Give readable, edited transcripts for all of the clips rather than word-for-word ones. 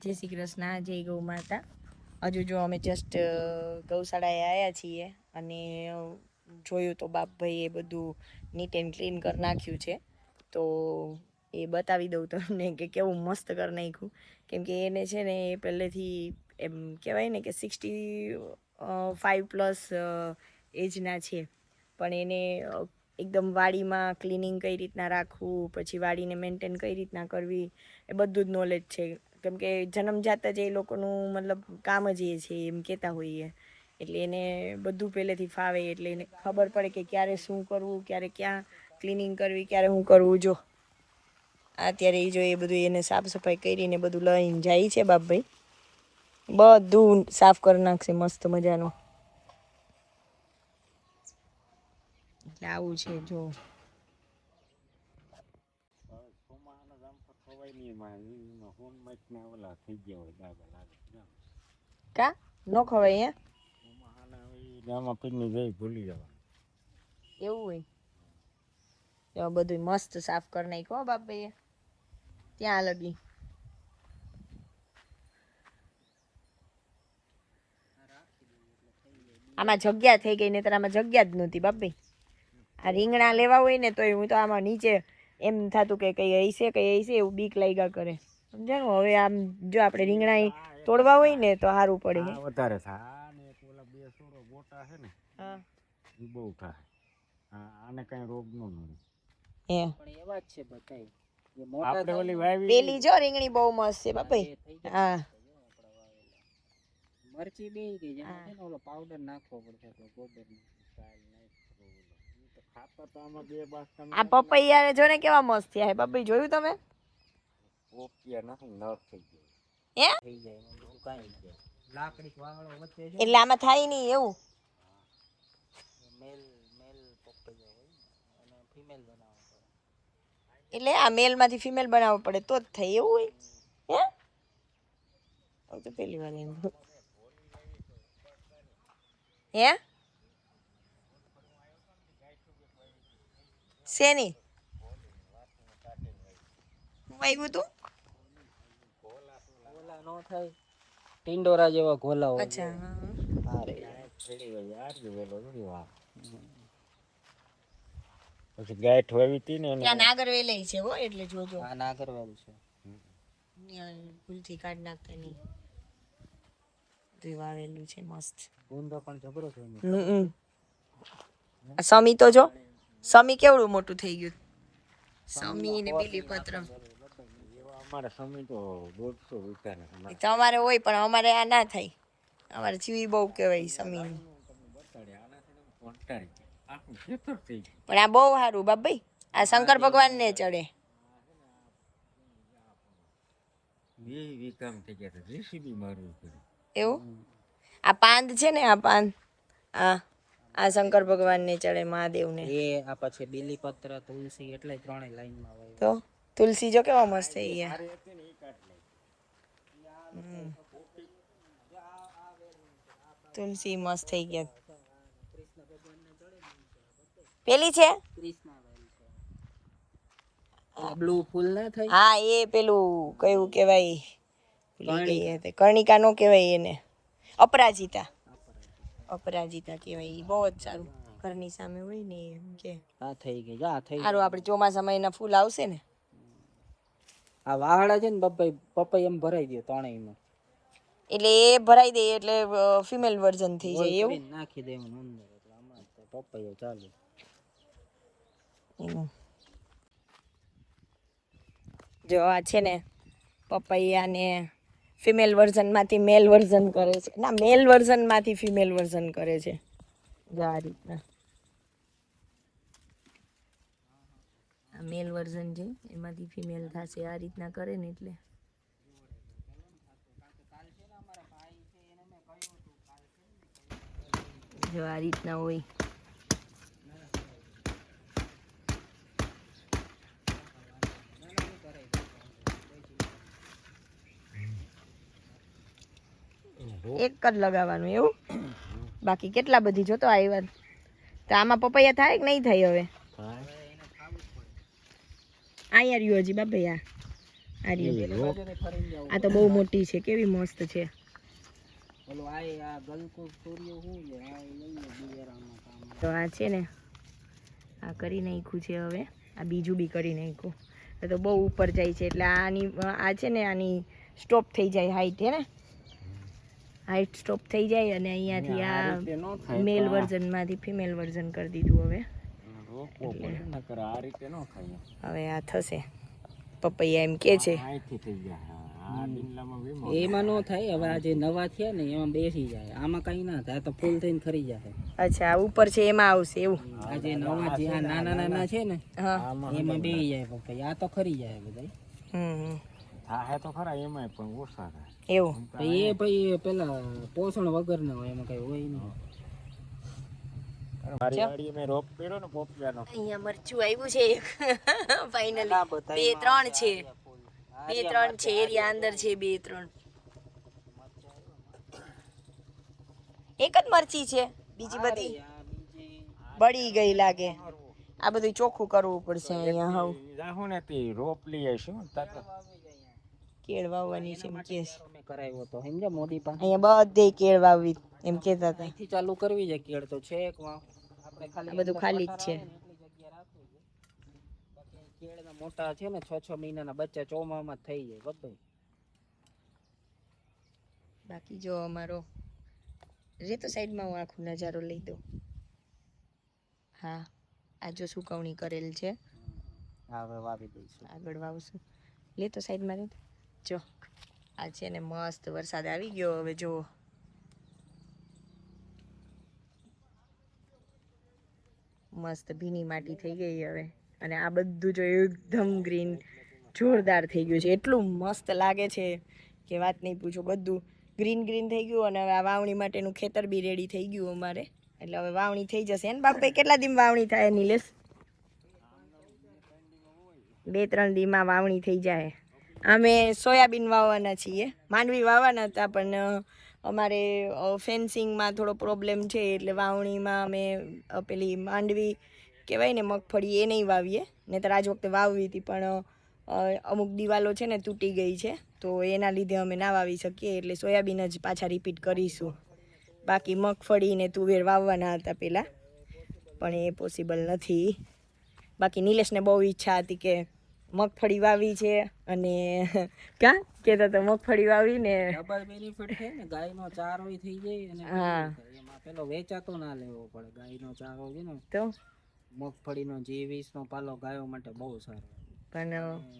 જય શ્રી કૃષ્ણ, જય ગૌ માતા. હજુ જો અમે જસ્ટ ગૌશાળાએ આવ્યા છીએ અને જોયું તો બાપભાઈએ બધું નીટ એન્ડ ક્લીન કરી નાખ્યું છે. તો એ બતાવી દઉં તમને કે કેવું મસ્ત કરી નાખ્યું. કેમ કે એને છે ને એ પહેલેથી એમ કહેવાય ને કે 65+ એજના છે, પણ એને એકદમ વાડીમાં ક્લિનિંગ કઈ રીતના રાખવું, પછી વાડીને મેન્ટેન કઈ રીતના કરવી, એ બધું જ નોલેજ છે. કેમ કે જન્મજાત જ એ લોકોનું મતલબ કામ જ એ છે એમ કહેતા હોઈએ. એટલે એને બધું પહેલેથી ફાવે, એટલે એને ખબર પડે કે ક્યારે શું કરવું, ક્યારે ક્યાં ક્લિનિંગ કરવી, ક્યારે શું કરવું. જો અત્યારે એ જો એ બધું એને સાફ સફાઈ કરીને બધું લઈને જાય છે બાપભાઈ. બધું સાફ કરી નાખશે મસ્ત મજાનું. એટલે આવું છે જો. કા નો ખવાય ભૂલી જવા એવું હોય. બધું મસ્ત સાફ કરી નાખ્યો બાપભાઈએ ત્યાં લગી. આમાં જગ્યા થઈ ગઈ, ને તો આમાં જગ્યા જ નહોતી બાપભાઈ. આ રીંગણા લેવા હોય ને તોય હું તો આમાં નીચે એમ થતું કે કઈ હશે એવું બીક લાગ્યા કરે, સમજાણું. હવે આમ જો આપણે રીંગણા તોડવા હોય ને તો સારું પડે. વધારે થાય ને ઓલા બે છોડો મોટા છે ને એ બહુ થાય. આને કઈ રોગ ન મળે. પણ એવા જ છે બધાય. જે મોટા આપણે ઓલી વાવી પેલી જો રીંગણી બહુ મસ્ત છે બાપભાઈ. હા મરચી બે ગઈ, જેમાં છે ને ઓલો પાવડર નાખવો પડશે, એટલે ગોબર ખાતર તો આમાં બે બાસ્તા આ પપૈયા જો ને કેવા મસ્ત થયા હે બાપભાઈ, જોયું તમે? ઓપિયા નથી નર થઈ ગયો. હે થઈ જાય બીજું કાંઈ નહીં. લાકડી વાળો વચ્ચે છે એટલે આમાં થાય નહીં એવું. મેલ પપૈયા હોય અને ફિમેલ બનાવવા પડે. એટલે આ મેલ માંથી ફિમેલ બનાવવું પડે તો જ થાય એવું હોય. હે તો પેલી વાર એમ હે શેની વાગ્યું તું? ગોલા નો થાય, ટિંડોરા જેવા ગોલા હોય. અચ્છા અરે પછી ગાંઠ વાવી હતી ને ત્યાં નાગરવેલ છે હો, એટલે જોજો. આ નાગરવેલ છે. ભૂલથી કાઢ નાખતા નહીં. વાવેલું છે મસ્ત. ગુંદો પણ જબરો છે. સમી તો જો, સમી કેવડું મોટું થઈ ગયું. સમી ને બીલીપત્ર અમારે સમય તો 150 વિચારે તમારે હોય, પણ અમારે આ ના થાય. અમારે જીવી બહુ કહેવાય સમી. પણ આ બહુ સારું બાપભાઈ, આ શંકર ભગવાન ને ચડે. એવું આ પાંદ છે ને, આ પાંદ આ શંકર ભગવાન ને ચડે, મહાદેવ ને. એ આ પછી બીલીપત્ર, તુલસી એટલે ત્રણેય લાઈનમાં હોય. તો તુલસી જો કેવા મસ્ત થઈ ગયા. તુલસી મસ્ત થઈ ગયા. પેલી છે બ્લુ ફૂલ ના થાય. હા એ પેલું કયું કેવાય, કર્ણિકા નો કેવાય એને, અપરાજિતા. અપરાજિતા કેવાય. બહુ જ સારું, ઘરની સામે હોય ને એમ કે. આ થઈ ગઈ, આ થઈ ગઈ. સારું, આપણે ચોમાસામાં એના ફૂલ આવશે ને. આ વાહડા છે ને પપૈયા એમ ભરાઈ દે ત્રણેયમાં. એટલે એ ભરાઈ દે એટલે ફિમેલ વર્ઝન થઈ જાય એવું. નાખી દેવાનું અંદર, એટલે આમાં પપૈયા ચાલુ. જો આ છે ને પપૈયા ને ફિમેલ વર્ઝનમાંથી મેલ વર્ઝન કરે છે, ના મેલ વર્ઝનમાંથી ફિમેલ વર્ઝન કરે છે. જો આ રીતના આ મેલ વર્ઝન છે, એમાંથી ફિમેલ થશે. આ રીતના કરે ને એટલે જો આ રીતના હોય. એક જ લગાવવાનું એવું. બાકી કેટલા બધી જોતો આવ્યા. તો આમાં પપૈયા થાય કે નહીં થાય? હવે અહીંયા રહ્યું હજી બાપૈયા. આ રહ્યું. એ રોપ ફરીને જાવ આ તો બહુ મોટી છે, કેવી મસ્ત છે. ઓલો આ ગલકો સૂર્ય શું છે આ લઈએ બિયારામાં કામ તો આ છે ને આ કરી નાખ્યું છે. હવે આ બીજું બી કરી નાખ્યું. એ તો બહુ ઉપર જાય છે એટલે આ છે ને આની સ્ટોપ થઈ જાય હાઈટ, હે ને હાઈટ સ્ટોપ થઈ જાય અને અહીંયાથી આ રીતે ન આ થાય, મેલ પણ આ- વર્ઝનમાંથી ફિમેલ વર્ઝન કરી દીધું. હવે રોપવો પડે નકર આ રીતે ન ખાય. હવે આ થશે. પપૈયા એમ કે છે અહીંથી થઈ જાય. આ ડીંડલામાં વીમો એમાં નો થાય. હવે આ જે નવા થયા ને એમાં બેસી જાય, આમાં કઈ ના થાય, તો ફૂલ થઈને ખરી જાય. અચ્છા આ ઉપર છે એમાં આવશે એવું. આ જે નવા જે આ નાના નાના છે ને હા આમાં એમાં બેસી જાય પપૈયા, આ તો ખરી જાય બધા. હમ થાય તો ખરા એમાંય, પણ ઓછા થાય. એવું. એ ભાઈ પેલા પોષણ વગર ના હોય, એમાં કઈ હોય નહીં. મારી વાડીએ મેં રોપ કર્યો ને પોપિયાનો. અહીંયા મરચું આવ્યું છે એક ફાઇનલી. 2-3 છે, 2-3 છે એરિયા અંદર છે. 2-3 એક જ મરચી છે, બીજી બધી બળી ગઈ લાગે. આ બધું ચોખ્ખું કરવું પડશે અહીંયા. હાવ જાહું ને તે રોપ લઈ આવીશું. કેળ વાવવાની છે એમ કે છે. મેં કરાવ્યો તો સમજ્યા મોદી પાસે. અહીંયા બધે કેળ વાવવી એમ કહેતા હતા. અહીંથી ચાલુ કરવી છે કેળ તો છે એક આપણે ખાલી આ બધું ખાલી જ છે. એટલી જગ્યા રાખવી છે. બાકી કેળના મોટા છે ને 6-6 મહિનાના બચ્ચા ચોમામાં જ થઈ જાય બધું. બાકી જો અમારો રેતો સાઈડમાં હું આખો નજારો લઈ દઉં. હા આ જો સુકવણી કરેલ છે, હવે વાવી દઈશું. આગળ વાવશું. લેતો સાઈડમાં રહેતો. જો આ છે ને મસ્ત વરસાદ આવી ગયો. હવે જો મસ્ત ભીની માટી થઈ ગઈ હવે. અને આ બધું જો એકદમ ગ્રીન જોરદાર થઈ ગયું છે. એટલું મસ્ત લાગે છે કે વાત નહીં પૂછો. બધું ગ્રીન ગ્રીન થઈ ગયું. અને હવે આ વાવણી માટેનું ખેતર બી રેડી થઈ ગયું અમારે. એટલે હવે વાવણી થઈ જશે. એને બાપા કેટલા દિન વાવણી થાય નિલેશ? 2-3 દીમાં વાવણી થઈ જાય. અમે સોયાબીન વાવવાના છીએ. માંડવી વાવવાના હતા પણ અમારે ફેન્સિંગમાં થોડો પ્રોબ્લેમ છે એટલે વાવણીમાં અમે પેલી માંડવી કહેવાય ને મગફળી એ નહીં વાવીએ. નહીંતર આજ વખતે વાવવી હતી પણ અમુક દિવાલો છે ને તૂટી ગઈ છે તો એના લીધે અમે ના વાવી શકીએ. એટલે સોયાબીન જ પાછા રિપીટ કરીશું. બાકી મગફળી ને તુવેર વાવવાના હતા પહેલાં પણ એ પોસિબલ નથી. બાકી નિલેશને બહુ ઈચ્છા હતી કે મગફળી વાવી છે અને કા કહેતા તો મગફળી વાવીને ડબલ બેનિફિટ છે ને, ગાયનો ચારો થઈ જાય અને હા એમાં પેલો વેચાતો ના લેવો પડે. ગાયનો ચારો છે ને તો મગફળીનો G20 નો પાલો ગાયો માટે બહુ સારો. પણ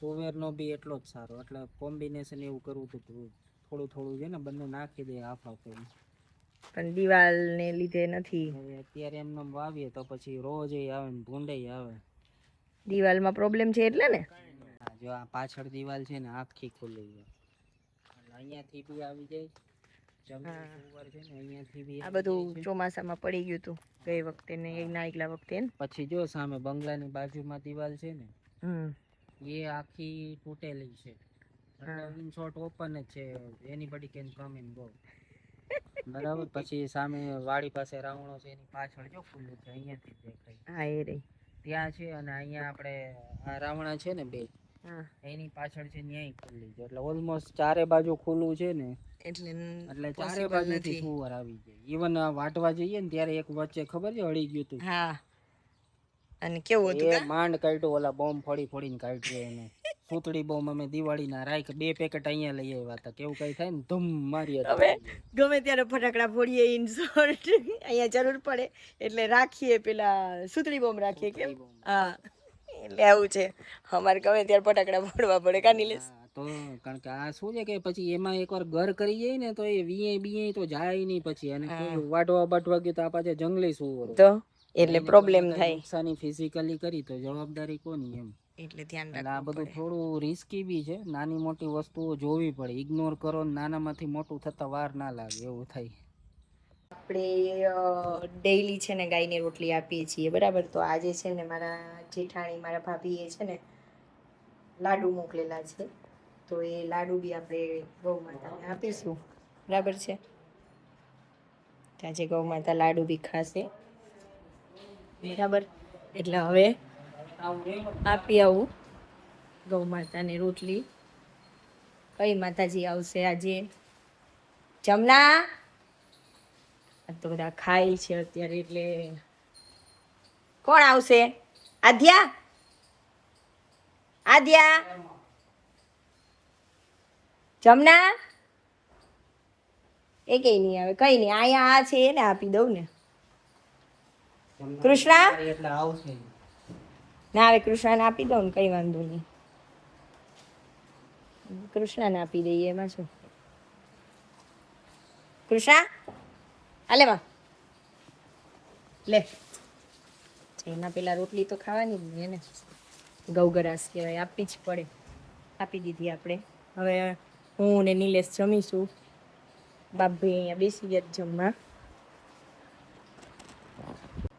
તુવેરનો બી એટલો જ સારો. એટલે કોમ્બિનેશન એવું કરવું તો થોડું થોડું છે ને બંને નાખી દે હાફ હાફ. પણ દિવાલને લીધે નથી. અત્યારે એમને વાવીએ તો પછી રોજ આવે ને ભૂંડે આવે. દિવાલમાં પ્રોબ્લેમ છે એટલે ને. જો આ પાછળ દિવાલ છે ને આખી ખુલ્લી છે, અહીંયાથી બી આવી જાય જંગલી સુવર છે ને અહીંયાથી બી. આ બધું ચોમાસામાં પડી ગયું હતું ગઈ વખતે ને એના આગલા વખતે. પછી જો સામે બંગલાની બાજુમાં દિવાલ છે ને હમ એ આખી તૂટેલી છે. ઇન શોર્ટ ઓપન જ છે, anybody can come and go. બરાબર. પછી સામે વાડી પાસે રાવણો છે એની પાછળ જો ખુલ્લું છે, અહીંયાથી દેખાય. હા એ રહી ત્યાં છે અને અહીંયા આપણે આ રાવણા છે ને બે હા એની પાછળ છે ન્યાય ખુલ્લી છે. એટલે ઓલમોસ્ટ ચારે બાજુ ખુલ્લું છે ને એટલે ચારે બાજુથી સુવર આવી જાય. ઇવન વાટવા જઈએ ને ત્યારે એક વચ્ચે ખબર છે અડી ગયું હતું. હા અને કેવું હતું એ માંડ કાઢ્યું, ઓલા બોમ્બ ફોડી ફોડીને કાઢ્યો એને. સુતળી બોમ્બ અમે દિવાળીના રાખ 2 પેકેટ અહીંયા લઈ આવ્યા હતા. કેવું કઈ થાય ને ધૂમ મારી હવે ગમે ત્યારે ફટાકડા ફોડીએ ઇન શોર્ટ અહીંયા જરૂર પડે એટલે રાખીએ પેલા સુતળી બોમ્બ રાખીએ. કેમ? હા એટલે આવું છે અમારે. ગમે ત્યારે ફટાકડા ફોડવા પડે કા નિલેશ? તો કારણ કે આ શું છે કે પછી એમાં એકવાર ઘર કરી જાય ને તો એ વીએ તો જાય નહીં પછી. અને કોઈ વાટવા બાટવા ગયું તો આ પાછા જંગલી સુવર તો એટલે પ્રોબ્લેમ થાય. નુકસાની ફિઝિકલી કરી તો જવાબદારી કોની એમ. એટલે ધ્યાન એટલે આ રાખવું બધું પડે. થોડું રિસ્કી બી છે. નાની મોટી વસ્તુઓ જોવી પડે. ઇગ્નોર કરો ને નાનામાંથી મોટું થતા વાર ના લાગે એવું થાય. આપણે ડેઈલી છે ને ગાયને રોટલી આપીએ છીએ બરાબર. તો આજે છે ને મારા જેઠાણી મારા ભાભીએ છે ને લાડુ મોકલેલા છે તો એ લાડુ બી આપણે ગૌ માતાને આપીશું બરાબર છે. આજે ગૌ માતા લાડુ બી ખાશે બરાબર. એટલે હવે આપી આવું ગૌ માતાને રોટલી કઈ માતાજી આવશે આજે? જમના આ તો બધા ખાય છે અત્યારે, એટલે કોણ આવશે? આદ્યા, આદ્યા, જમના એ કઈ નહીં આવે. કઈ નહીં, અહીંયા આ છે એને આપી દઉં ને. કૃષ્ણા એટલે આવશે. ના હવે કૃષ્ણાને આપી દઉં ને, કઈ વાંધો નહીં. કૃષ્ણાને આપી દઈએ, એમાં શું. કૃષ્ણા આલે માં લે. એના પેલા રોટલી તો ખાવાની જ ને, એને ગૌગરાસ કહેવાય, આપવી જ પડે. આપી દીધી આપણે. હવે હું ને નિલેશ જમીશું. બાપભાઈ અહીંયા બેસી ગયા જમવા.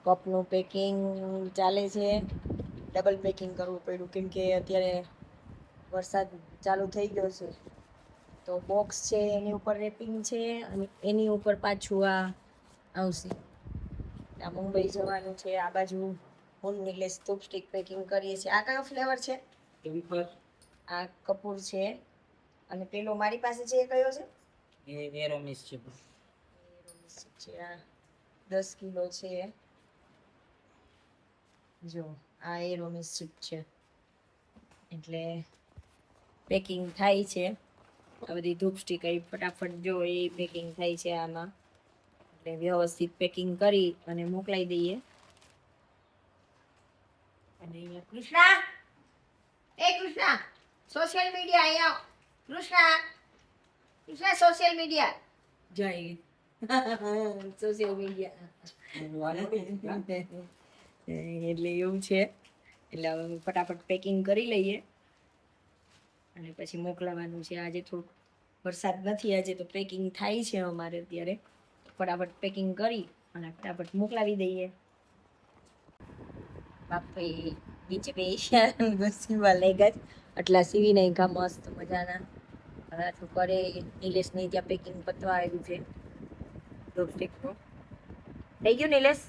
કપનું પેકિંગ ચાલે છે. ડબલ પેકિંગ કરવું પડ્યું કેમ કે અત્યારે વરસાદ ચાલુ થઈ ગયો છે. તો બોક્સ છે એની ઉપર રેપિંગ છે અને એની ઉપર પાછું આ આવશે. આ મુંબઈ જવાનું છે. આ બાજુ હું નિલેશ ટૂપ સ્ટીક પેકિંગ કરીએ છીએ. આ કયો ફ્લેવર છે? ટેમ્પર આ કપૂર છે અને પેલો મારી પાસે છે એ કયો છે? એ એરોમિસ છે. છે આ 10 કિલો છે. જો આ એરોમિસ ચીપ છે, એટલે પેકિંગ થાય છે. આ બધી ધૂપ સ્ટીક ફટાફટ જો એ પેકિંગ થાય છે આમાં, એટલે વ્યવસ્થિત પેકિંગ કરી અને મોકલાઈ દઈએ. અને અહીંયા કૃષ્ણા, એ કૃષ્ણા સોશિયલ મીડિયા અહીંયા કૃષ્ણા, કૃષ્ણા સોશિયલ મીડિયા જઈ સોશિયલ મીડિયા એટલે એવું છે. એટલે હવે ફટાફટ પેકિંગ કરી લઈએ અને પછી મોકલાવાનું છે. આજે થોડુંક વરસાદ નથી આજે, તો પેકિંગ થાય છે અમારે અત્યારે. ફટાફટ પેકિંગ કરી અને ફટાફટ મોકલાવી દઈએ. બાપભાઈ બીજે બે સીવવા લઈ ગયા, આટલા સીવી નાખ્યા મસ્ત મજાના. હવે આટલું કરે. નિલેશને ત્યાં પેકિંગ પતવા આવ્યું છે ડોપસ્ટિકનું. થઈ ગયું નિલેશ?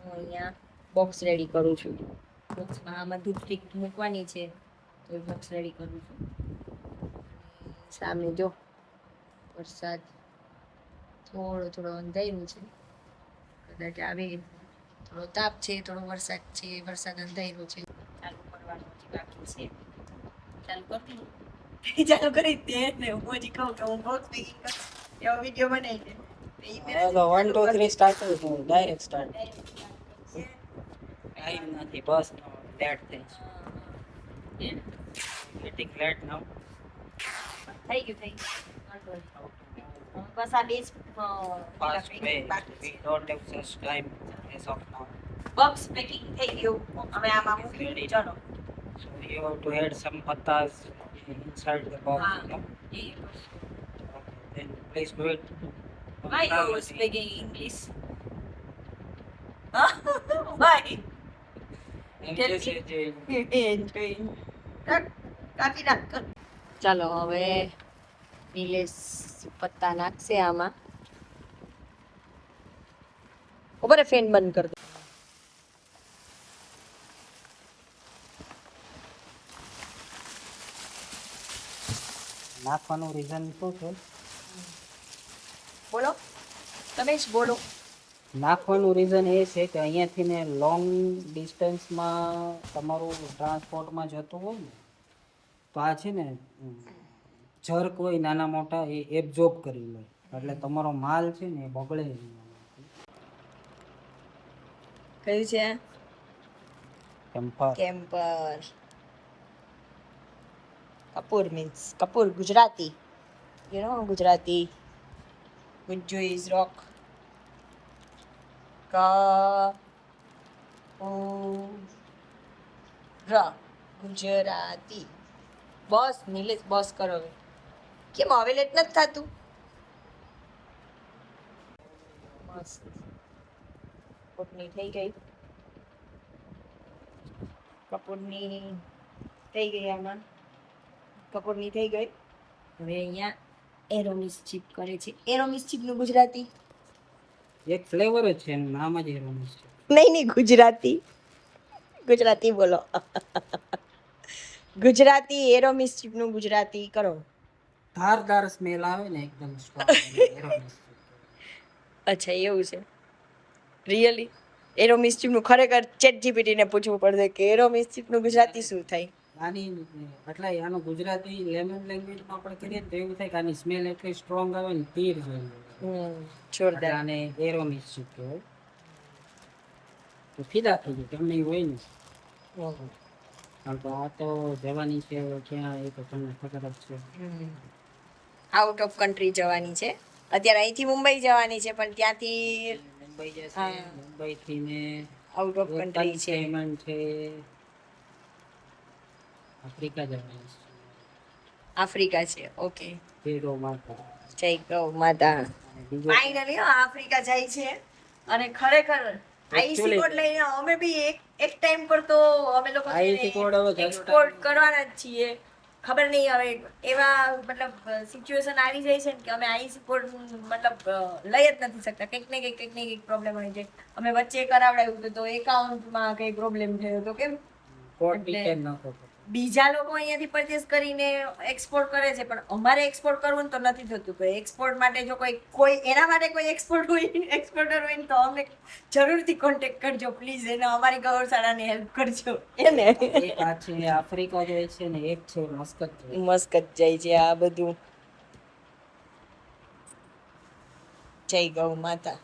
હું અહીંયા બોક્સ રેડી કરું છું. બોક્સમાં આમાં ધૂપસ્ટિક મૂકવાની છે, તો એ બોક્સ રેડી કરું છું. સામે જો વરસાદ થોડો થોડો અંધાર્યું છે, કદાચ આવે. થોડો તાપ છે, થોડો વરસાદ છે. વરસાદ અંધાર્યો છે. ચાલુ કરવાનું હજી બાકી છે. ચાલુ કરી ચાલુ કરી દે ને. હું હજી કહું કે હું બોક્સ પેકિંગ કરું એવો વિડીયો બનાવી દે. 1 2 3 સ્ટાર્ટ કરું. Direct start. ટાઈમ નથી, બસ લેટ થઈ છે. ગેટિંગ લેટ નાઉ. થઈ ગયું થઈ ગયું. બસ આ બે Fast way. We don't have such time as of now. Box packing થઈ ગયું. હવે આમાં મૂકી Ready. ચલો. So you have to add some pattas inside the box. હા, No? A Okay, then please do it. Why you speaking English? Why? ચાલો હવે નિલેશ પત્તા નાખશે આમાં. ઉપર ફેન બંધ કરી દો. નાખવાનું રીઝન શું છે? બોલો તમે જ બોલો. નાખવાનું રીઝન એ છે કે અહીંયાથી ને લોંગ ડિસ્ટન્સમાં તમારું ટ્રાન્સપોર્ટમાં જતું હોય ને, તો આ છે ને જર્ક હોય નાના મોટા એ એબ્ઝોર્બ કરી લે, એટલે તમારો માલ છે ને એ બગડે નહીં. કયું છે? ટેમ્પર. કેમ્પર. કપૂર મીન્સ કપૂર Gujarati. You know Gujarati. Gujju is rock. Gujarati. બસ નિલેશ બસ કરો હવે. કેમ હવે લેટ નથી થતું? મસ્ત કપૂરની થઈ ગઈ. કપૂરની થઈ ગઈ. આમાં કપૂરની થઈ ગઈ. હવે અહીંયા એરોમિસ ચીપ કરે છે. એરોમિસ ચીપનું ગુજરાતી એક ફ્લેવર જ છે, એનું નામ જ એરોમિસ છે. નહીં ગુજરાતી. ગુજરાતી બોલો. ગુજરાતી એરો મિસ્ચીફનું ગુજરાતી કરો. ધારદાર સ્મેલ આવે ને એકદમ સ્ટ્રોંગ. અચ્છા એવું છે રિયલી? એરો મિસ્ચીફનું ખરેખર ચેટ જીપીટીને પૂછવું પડશે કે એરો મિસ્ચીફનું ગુજરાતી શું થાય. આની એટલે આનું ગુજરાતી લેમન લેંગ્વેજમાં આપણે કરીએ ને તો એવું થાય કે આની સ્મેલ એટલી સ્ટ્રોંગ આવે ને તીર જેવી. એટલે જોરદાર. આને એરો મિસ્ચીફ કહેવાય. તો ફીદા થઈ ગયું તમને હોય ને, કારણ કે આ તો જવાની છે ક્યાં એ તો તમને ખબર જ છે. આઉટ ઓફ કન્ટ્રી જવાની છે અત્યારે. અહીંથી મુંબઈ જવાની છે પણ ત્યાંથી મુંબઈ જશે, હા. મુંબઈથી ને આઉટ ઓફ કન્ટ્રી છે. consignment છે આફ્રિકા જવાની છે. આફ્રિકા છે. ઓકે. પેડો માતા જય ગૌ માતા. અને બીજો ફાઇનલી આફ્રિકા જાય છે અને ખરેખર આઈસી કોડ લઈને અમે બી એક ટાઈમ પર તો અમે લોકો IC કોડ હવે જરૂર એક્સપોર્ટ કરવાના જ છીએ. ખબર નહીં હવે એવા મતલબ સિચ્યુએશન આવી જાય છે ને કે અમે આઈસી કોડ મતલબ લઈ જ નથી શકતા. કંઈક ને કંઈક પ્રોબ્લેમ હોય છે. અમે વચ્ચે કરાવડાવ્યું હતું તો એકાઉન્ટમાં કંઈ પ્રોબ્લેમ થયો તો કેમ કોડ એટલે ડિટેલ નાખો. બીજા લોકો અહીંયાથી પરચેસ કરીને એક્સપોર્ટ કરે છે પણ અમારે એક્સપોર્ટ કરવું ને તો નથી થતું. કોઈ એક્સપોર્ટ માટે જો કોઈ એના માટે કોઈ એક્સપોર્ટર હોય ને તો અમને જરૂરથી કોન્ટેક્ટ કરજો પ્લીઝ. એને અમારી ગૌરવશાળાને હેલ્પ કરજો. એને એક આ છે આફ્રિકા જાય છે ને એક છે મસ્કત જાય છે. મસ્કત જાય છે આ બધું. જય ગૌ માતા.